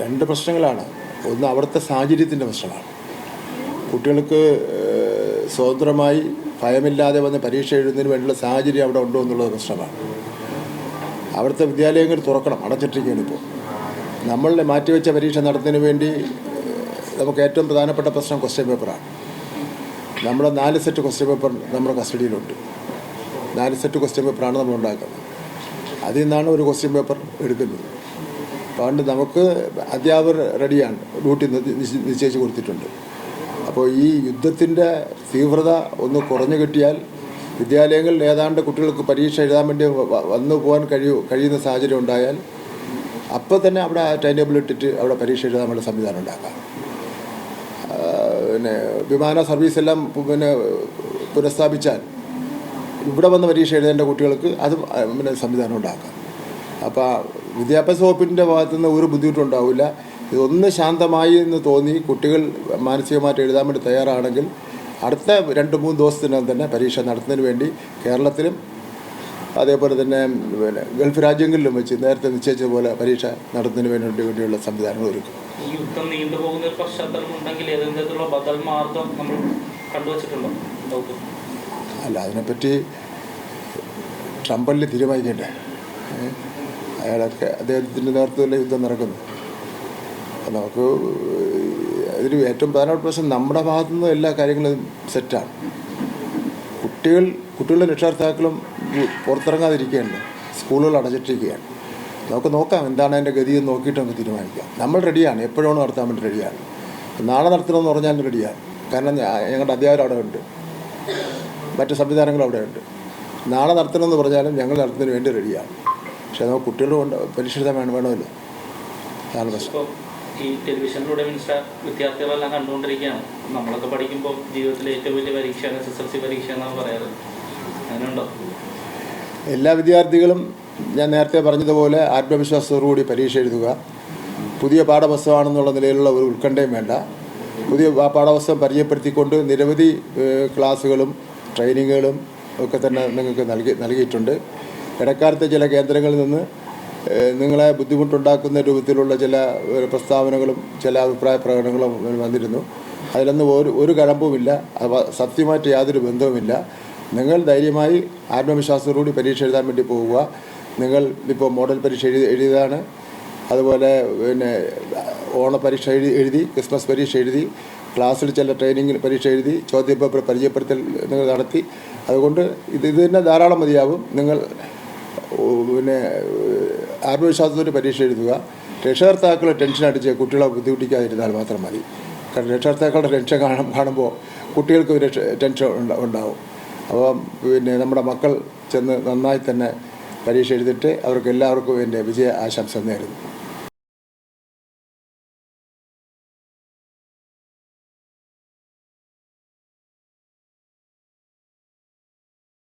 രണ്ട് പ്രശ്നങ്ങളാണ്. ഒന്ന് അവിടുത്തെ സാഹചര്യത്തിൻ്റെ പ്രശ്നമാണ്. കുട്ടികൾക്ക് സ്വതന്ത്രമായി ഭയമില്ലാതെ വന്ന് പരീക്ഷ എഴുതുന്നതിന് വേണ്ടിയുള്ള സാഹചര്യം അവിടെ ഉണ്ടോ എന്നുള്ളത് പ്രശ്നമാണ്. അവിടുത്തെ വിദ്യാലയങ്ങൾ തുറക്കണം, അടച്ചിട്ടിരിക്കുകയാണ് ഇപ്പോൾ. നമ്മളുടെ മാറ്റിവെച്ച പരീക്ഷ നടത്തുന്നതിന് വേണ്ടി നമുക്ക് ഏറ്റവും പ്രധാനപ്പെട്ട പ്രശ്നം ക്വസ്റ്റ്യൻ പേപ്പറാണ്. നമ്മുടെ 4 സെറ്റ് ക്വസ്റ്റ്യൻ പേപ്പർ നമ്മുടെ കസ്റ്റഡിയിലുണ്ട്. 4 സെറ്റ് ക്വസ്റ്റ്യൻ പേപ്പറാണ് നമ്മൾ ഉണ്ടാക്കുന്നത്. അതിൽ നിന്നാണ് ഒരു ക്വസ്റ്റ്യൻ പേപ്പർ എടുക്കുന്നത്. അതുകൊണ്ട് നമുക്ക് അധ്യാപകർ റെഡിയാണ്, ഡ്യൂട്ടി നിശ്ചയിച്ച് കൊടുത്തിട്ടുണ്ട്. അപ്പോൾ ഈ യുദ്ധത്തിൻ്റെ തീവ്രത ഒന്ന് കുറഞ്ഞു കിട്ടിയാൽ വിദ്യാലയങ്ങളിൽ ഏതാണ്ട് കുട്ടികൾക്ക് പരീക്ഷ എഴുതാൻ വേണ്ടി വന്നു പോകാൻ കഴിയുന്ന സാഹചര്യം ഉണ്ടായാൽ അപ്പോൾ തന്നെ അവിടെ ടൈം ടേബിൾ ഇട്ടിട്ട് അവിടെ പരീക്ഷ എഴുതാൻ വേണ്ട സംവിധാനം ഉണ്ടാക്കാം. പിന്നെ വിമാന സർവീസെല്ലാം പുനഃസ്ഥാപിച്ചാൽ ഇവിടെ വന്ന് പരീക്ഷ എഴുതേണ്ട കുട്ടികൾക്ക് അത് സംവിധാനം ഉണ്ടാക്കാം. അപ്പോൾ വിദ്യാഭ്യാസ വകുപ്പിൻ്റെ ഭാഗത്തുനിന്ന് ഒരു ബുദ്ധിമുട്ടുണ്ടാവില്ല. ഇതൊന്ന് ശാന്തമായി എന്ന് തോന്നി കുട്ടികൾ മാനസികമായിട്ട് എഴുതാൻ വേണ്ടി തയ്യാറാണെങ്കിൽ അടുത്ത 2-3 ദിവസത്തിനകം തന്നെ പരീക്ഷ നടത്തുന്നതിന് വേണ്ടി കേരളത്തിലും അതേപോലെ തന്നെ ഗൾഫ് രാജ്യങ്ങളിലും വെച്ച് നേരത്തെ നിശ്ചയിച്ച പോലെ പരീക്ഷ നടത്തുന്നതിന് വേണ്ടിയുള്ള സംവിധാനങ്ങൾ ഒരുക്കും. ഈ യുദ്ധം നീണ്ടുപോകുന്ന ഒരു പശ്ചാത്തലം ഉണ്ടെങ്കിൽ ഏതെങ്കിലും ബദൽ മാർഗം നമ്മൾ കണ്ടുവച്ചിട്ടുണ്ടോ? അല്ല, അതിനെപ്പറ്റി ട്രംപല്ലേ തീരുമാനിക്കണ്ടേ? അയാളൊക്കെ അദ്ദേഹത്തിൻ്റെ നേതൃത്വത്തിലുള്ള യുദ്ധം നടക്കുന്നു. അപ്പോൾ നമുക്ക് അതിൽ ഏറ്റവും പ്രധാനപ്പെട്ട പ്രശ്നം നമ്മുടെ ഭാഗത്തുനിന്ന് എല്ലാ കാര്യങ്ങളും സെറ്റാണ്. കുട്ടികളുടെ രക്ഷകർത്താക്കളും പുറത്തിറങ്ങാതിരിക്കുകയല്ല, സ്കൂളുകൾ അടച്ചിട്ടിരിക്കുകയാണ്. നമുക്ക് നോക്കാം എന്താണ് അതിൻ്റെ ഗതിയെന്ന് നോക്കിയിട്ട് നമുക്ക് തീരുമാനിക്കാം. നമ്മൾ റെഡിയാണ്, എപ്പോഴാണ് നടത്താൻ വേണ്ടി റെഡിയാണ്. നാളെ നടത്തണമെന്ന് പറഞ്ഞാൽ റെഡിയാണ്. കാരണം ഞങ്ങളുടെ അധ്യാപകർ അവിടെ ഉണ്ട്, മറ്റ് സംവിധാനങ്ങൾ അവിടെ ഉണ്ട്. നാളെ നടത്തണമെന്ന് പറഞ്ഞാലും ഞങ്ങൾ നടത്തുന്നതിന് വേണ്ടി റെഡിയാണ്. പക്ഷേ നമുക്ക് കുട്ടികളുടെ പരീക്ഷ എഴുതാൻ വേണമല്ലോ. അതാണ് പ്രശ്നം. ഈ ടെലിവിഷനിലൂടെ വിദ്യാർത്ഥികളെല്ലാം കണ്ടുകൊണ്ടിരിക്കുകയാണ്. നമ്മളൊക്കെ പഠിക്കുമ്പോൾ ജീവിതത്തിലെ ഏറ്റവും വലിയ പരീക്ഷയാണ് SSLC പരീക്ഷ എന്നാണ് പറയാറ്. അങ്ങനെയുണ്ടോ? എല്ലാ വിദ്യാർത്ഥികളും ഞാൻ നേരത്തെ പറഞ്ഞതുപോലെ ആത്മവിശ്വാസത്തോടുകൂടി പരീക്ഷ എഴുതുക. പുതിയ പാഠപുസ്തകമാണെന്നുള്ള നിലയിലുള്ള ഒരു ഉത്കണ്ഠയും വേണ്ട. പുതിയ പാഠപുസ്തകം പരിചയപ്പെടുത്തിക്കൊണ്ട് നിരവധി ക്ലാസ്സുകളും ട്രെയിനിങ്ങുകളും ഒക്കെ തന്നെ നിങ്ങൾക്ക് നൽകിയിട്ടുണ്ട്. ഇടക്കാലത്തെ ചില കേന്ദ്രങ്ങളിൽ നിന്ന് നിങ്ങളെ ബുദ്ധിമുട്ടുണ്ടാക്കുന്ന രൂപത്തിലുള്ള ചില പ്രസ്താവനകളും ചില അഭിപ്രായ പ്രകടനങ്ങളും വന്നിരുന്നു. അതിലൊന്നും ഒരു കഴമ്പുമില്ല, സത്യമായിട്ട് യാതൊരു ബന്ധവുമില്ല. നിങ്ങൾ ധൈര്യമായി ആത്മവിശ്വാസത്തോടുകൂടി പരീക്ഷ എഴുതാൻ വേണ്ടി പോവുക. നിങ്ങൾ ഇപ്പോൾ മോഡൽ പരീക്ഷ എഴുതിയതാണ്, അതുപോലെ ഓണപരീക്ഷ എഴുതി, ക്രിസ്മസ് പരീക്ഷ എഴുതി, ക്ലാസ്സിൽ ചില ട്രെയിനിങ് പരീക്ഷ എഴുതി, ചോദ്യപേപ്പർ പരിചയപ്പെടുത്തൽ നിങ്ങൾ നടത്തി. അതുകൊണ്ട് ഇത് തന്നെ ധാരാളം മതിയാവും. നിങ്ങൾ ആത്മവിശ്വാസത്തോടെ പരീക്ഷ എഴുതുക. രക്ഷകർത്താക്കൾ ടെൻഷൻ അടിച്ച് കുട്ടികളെ ബുദ്ധിമുട്ടിക്കാതിരുന്നാൽ മാത്രം മതി. കാരണം രക്ഷകർത്താക്കളുടെ ടെൻഷൻ കാണുമ്പോൾ കുട്ടികൾക്ക് ടെൻഷൻ ഉണ്ടാവും. അപ്പം നമ്മുടെ മക്കൾ ചെന്ന് നന്നായി തന്നെ പരീക്ഷ എഴുതിയിട്ട് അവർക്ക് എല്ലാവർക്കും എൻ്റെ വിജയ ആശംസ നേരുന്നു.